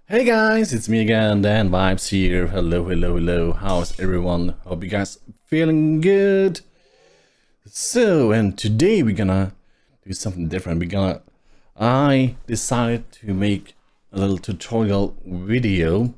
Hey guys, it's me again, Dan Vibes here. Hello. How's everyone? Hope you guys feeling good. And today we're gonna do something different. I decided to make a little tutorial video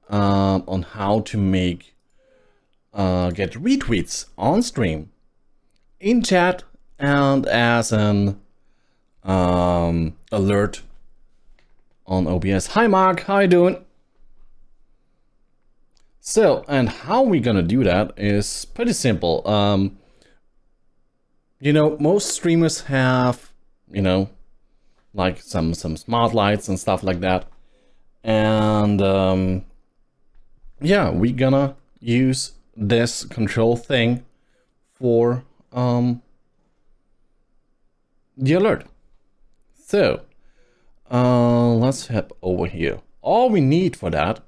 on how to get retweets on stream, in chat, and as an alert on OBS. Hi Mark, how you doing? And how we're gonna do that is pretty simple. Most streamers have, like some smart lights and stuff like that. And yeah, we're gonna use this control thing for the alert. Let's head over here. All we need for that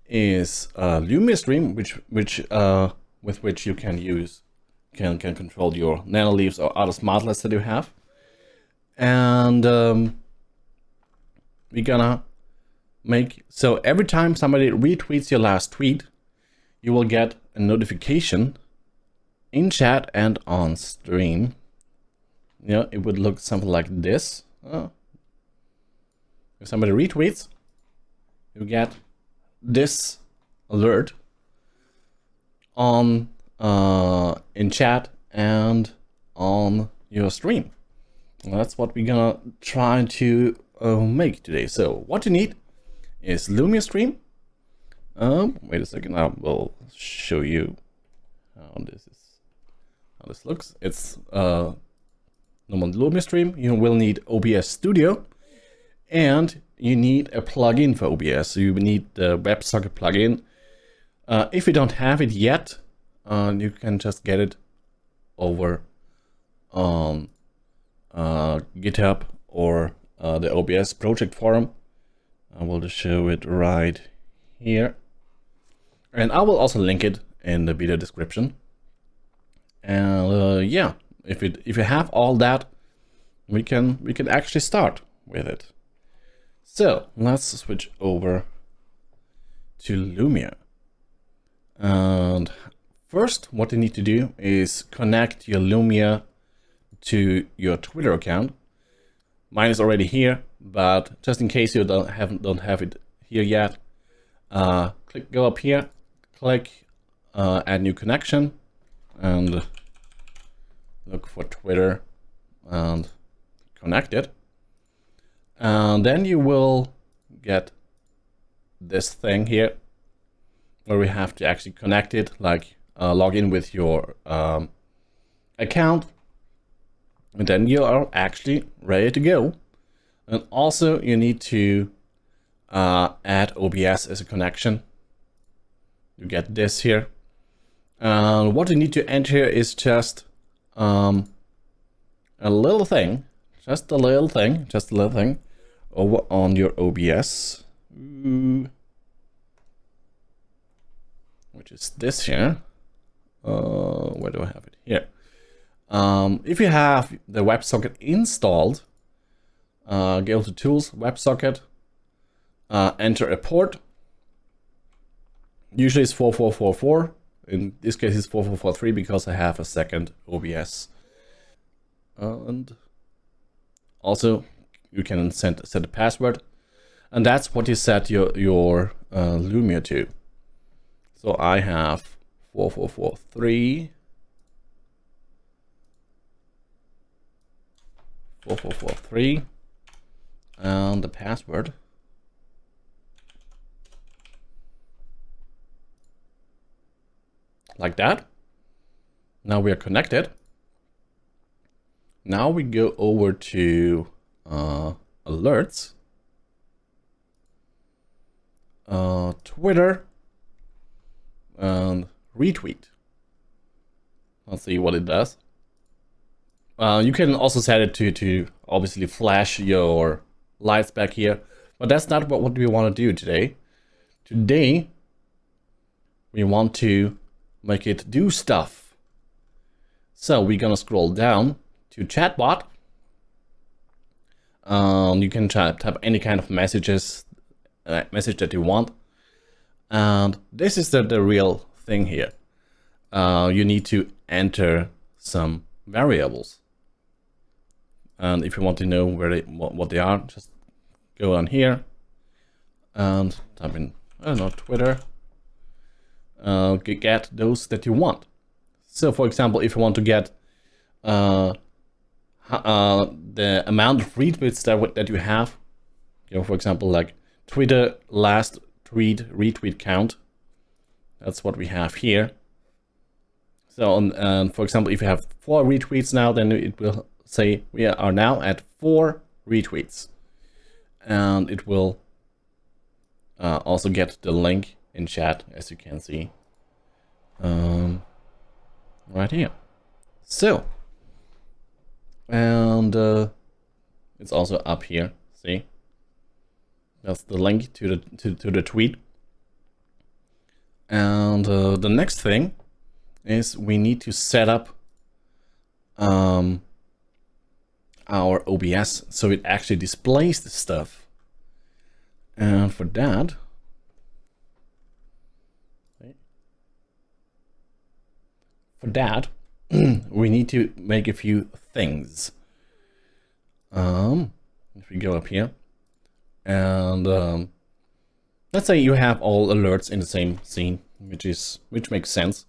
is Lumia stream, with which you can control your nano leaves or other smart lights that you have. And we're gonna make so every time somebody retweets your last tweet, you will get a notification in chat and on stream. It would look something like this. If somebody retweets, you get this alert on in chat and on your stream. And that's what we're gonna try to make today. So what you need is Lumia stream. Wait a second, I will show you how this looks. It's normal Lumia stream. You will need OBS Studio. And you need a plugin for OBS. So you need the WebSocket plugin. If you don't have it yet, you can just get it over on GitHub or the OBS project forum. I will just show it right here. And I will also link it in the video description. And yeah, if you have all that, we can actually start with it. So let's switch over to Lumia. And first, what you need to do is connect your Lumia to your Twitter account. Mine is already here, but just in case you don't have it here yet, go up here, click add new connection, and look for Twitter and connect it. And then you will get this thing here where we have to actually connect it, like log in with your account. And then you are actually ready to go. And also you need to add OBS as a connection. You get this here. And what you need to enter is just a little thing. Just a little thing over on your OBS, which is this here. Where do I have it? Here. If you have the WebSocket installed, go to Tools, WebSocket, enter a port. Usually it's 4444. In this case, it's 4443 because I have a second OBS. And also, you can set a password, and that's what you set your Lumia to. So I have 4443, 4443, and the password. Like that. Now we are connected. Now we go over to alerts, Twitter, and retweet. Let's see what it does. You can also set it to obviously flash your lights back here, but that's not what we want to do today. Today, we want to make it do stuff. So we're gonna scroll down to chatbot. You can type any kind of messages message that you want. And this is the real thing here. You need to enter some variables. And if you want to know what they are, just go on here and type in, I don't know, Twitter. Get those that you want. So for example, if you want to get the amount of retweets that you have, for example, like Twitter last retweet count, that's what we have here. So and for example, if you have 4 retweets now, then it will say we are now at 4 retweets, and it will also get the link in chat, as you can see right here. So, and it's also up here. See, that's the link to the tweet. And the next thing is we need to set up our OBS so it actually displays the stuff. And for that, we need to make a few things. If we go up here, and let's say you have all alerts in the same scene, which makes sense.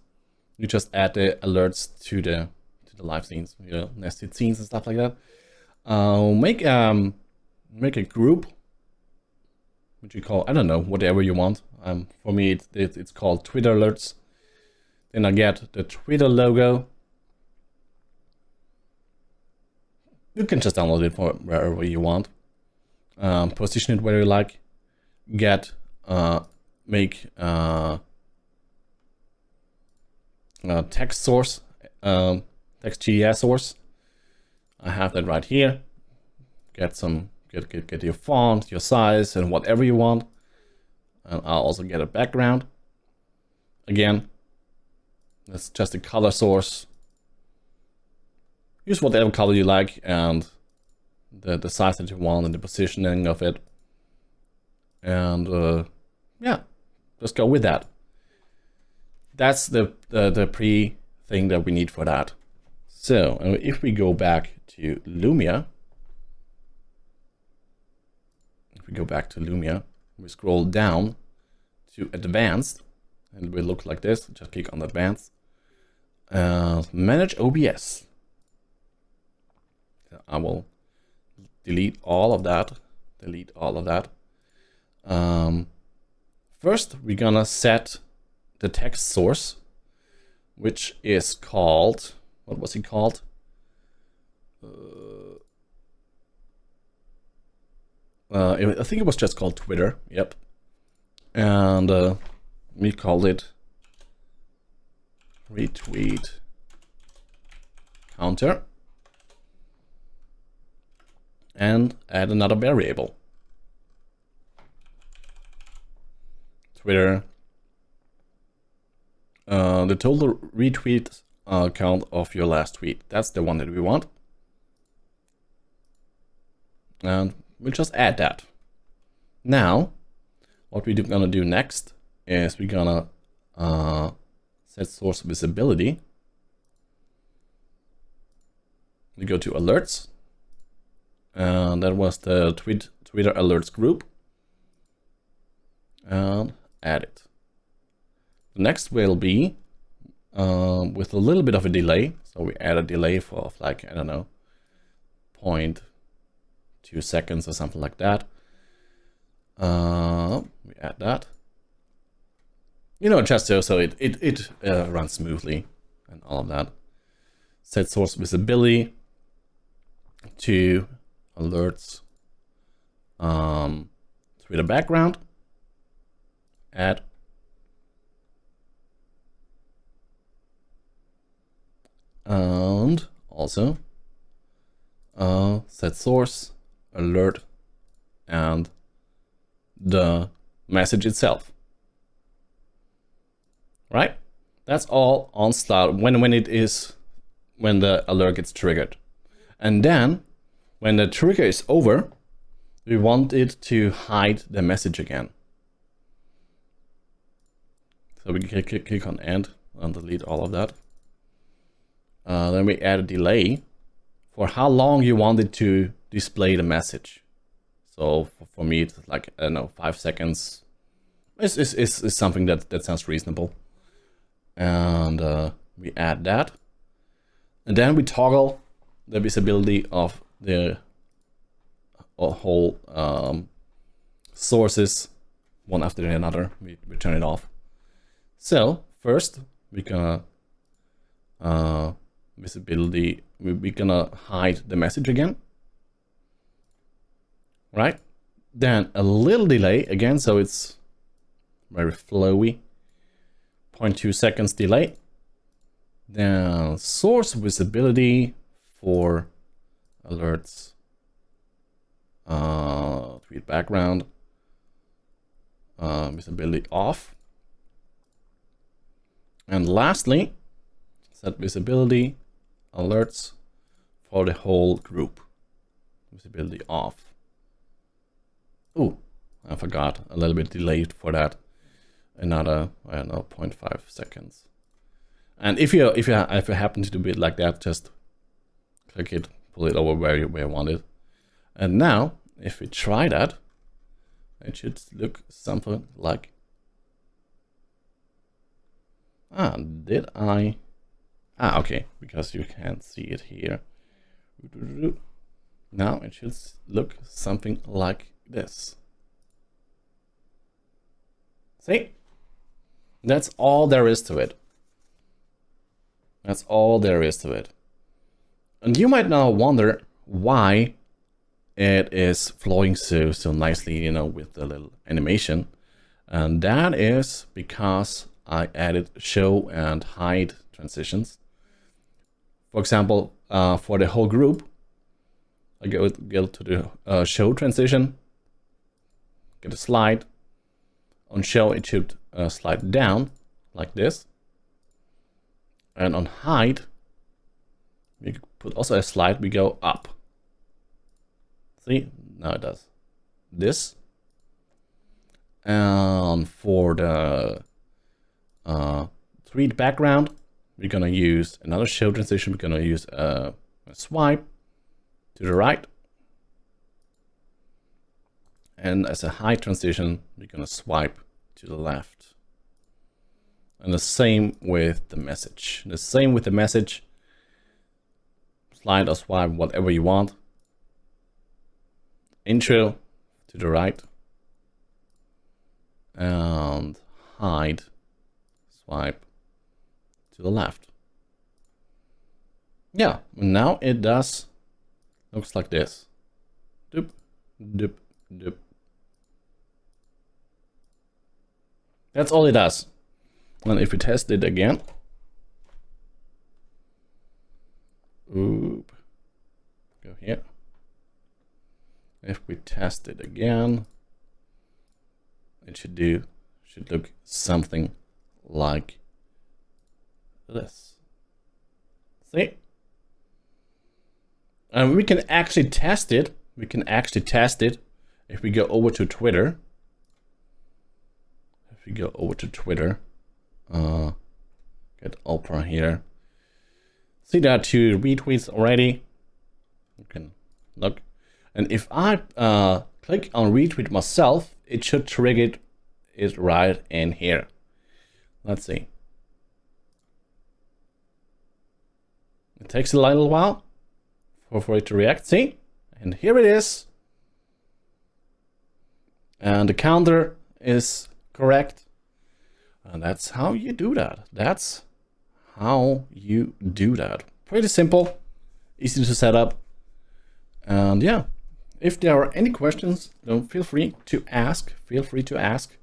You just add the alerts to the live scenes, nested scenes and stuff like that. Make a group, which you call, I don't know, whatever you want. For me, it's called Twitter alerts. Then I get the Twitter logo. You can just download it for wherever you want. Position it where you like. Make text source, text.js source. I have that right here. Get your font, your size, and whatever you want. And I'll also get a background. Again, that's just a color source. Use whatever color you like and the size that you want and the positioning of it. And yeah, just go with that. That's the pre thing that we need for that. So if we go back to Lumia, we scroll down to advanced, and it will look like this. Just click on advanced. Manage OBS. I will delete all of that. First, we're gonna set the text source, which is called, what was it called? I think it was just called Twitter. Yep. And we called it retweet counter, and add another variable. Twitter, the total retweet count of your last tweet. That's the one that we want. And we'll just add that. Now, what we're gonna do next is we're gonna set source visibility. We go to alerts, and that was the Twitter alerts group, and add it. The next will be with a little bit of a delay. So we add a delay of like, I don't know, 0.2 seconds or something like that. We add that. Just so it runs smoothly and all of that. Set source visibility to alerts, Twitter background, add, and also set source, alert, and the message itself. Right? That's all on start when the alert gets triggered. And then when the trigger is over, we want it to hide the message again. So we can click on end and delete all of that. Then we add a delay for how long you want it to display the message. So for me, it's like, I don't know, 5 seconds. It's something that sounds reasonable. And we add that. And then we toggle the visibility of the whole sources one after another. We turn it off. So first we're gonna visibility, we're gonna hide the message again, right? Then a little delay again, so it's very flowy, 0.2 seconds delay. Then source visibility for alerts, tweet background, visibility off. And lastly, set visibility alerts for the whole group, visibility off. Oh, I forgot, a little bit delayed for that. Another, I don't know, 0.5 seconds. And if you happen to do it like that, just click it, pull it over where you want it. And now, if we try that, it should look something like. Did I? Okay, because you can't see it here. Now it should look something like this. See? That's all there is to it. That's all there is to it. And you might now wonder why it is flowing so nicely, you know, with the little animation. And that is because I added show and hide transitions. For example, for the whole group, I go to the show transition, get a slide. On show, it should slide down like this. And on hide, we put also a slide, we go up. See, now it does this. And for the tweet background, we're gonna use another show transition. We're gonna use a swipe to the right. And as a hide transition, we're gonna swipe to the left. And the same with the message. The same with the message. Slide or swipe, whatever you want. Intro to the right. And hide, swipe to the left. Yeah, now it does, looks like this. Doop, doop, doop. That's all it does. And if we test it again, oop, go here. If we test it again, it should look something like this. See? And we can actually test it. We can actually test it if we go over to Twitter. If we go over to Twitter, get Opera here. See that 2 retweets already. You can look. And if I click on retweet myself, it should trigger it right in here. Let's see. It takes a little while for it to react. See? And here it is. And the counter is correct. And that's how you do that. That's how you do that. Pretty simple, easy to set up. And yeah, if there are any questions, don't feel free to ask. Feel free to ask.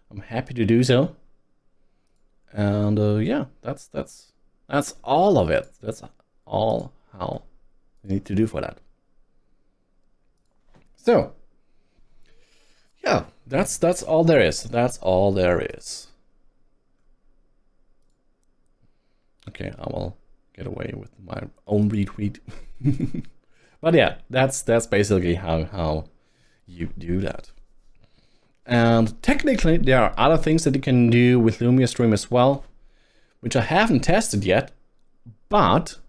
I'm happy to do so. And yeah, that's all of it. That's all how you need to do for that. So yeah, that's all there is. That's all there is. Okay, I will get away with my own retweet. But yeah, that's basically how you do that. And technically, there are other things that you can do with Lumia Stream as well, which I haven't tested yet, but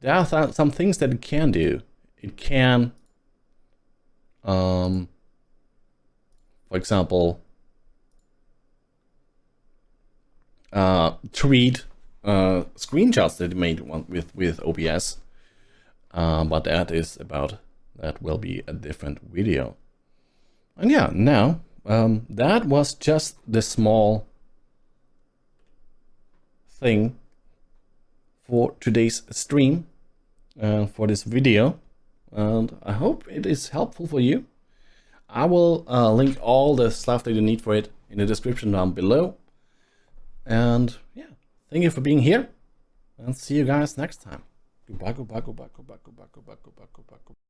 there are some things that it can do. It can, for example, tweet screenshots that it made with OBS, but that will be a different video. And yeah, now that was just the small thing for today's stream, for this video, and I hope it is helpful for you. I will link all the stuff that you need for it in the description down below. And yeah, thank you for being here, and see you guys next time. Goodbye, goodbye, goodbye, goodbye, goodbye, goodbye, goodbye, goodbye, goodbye.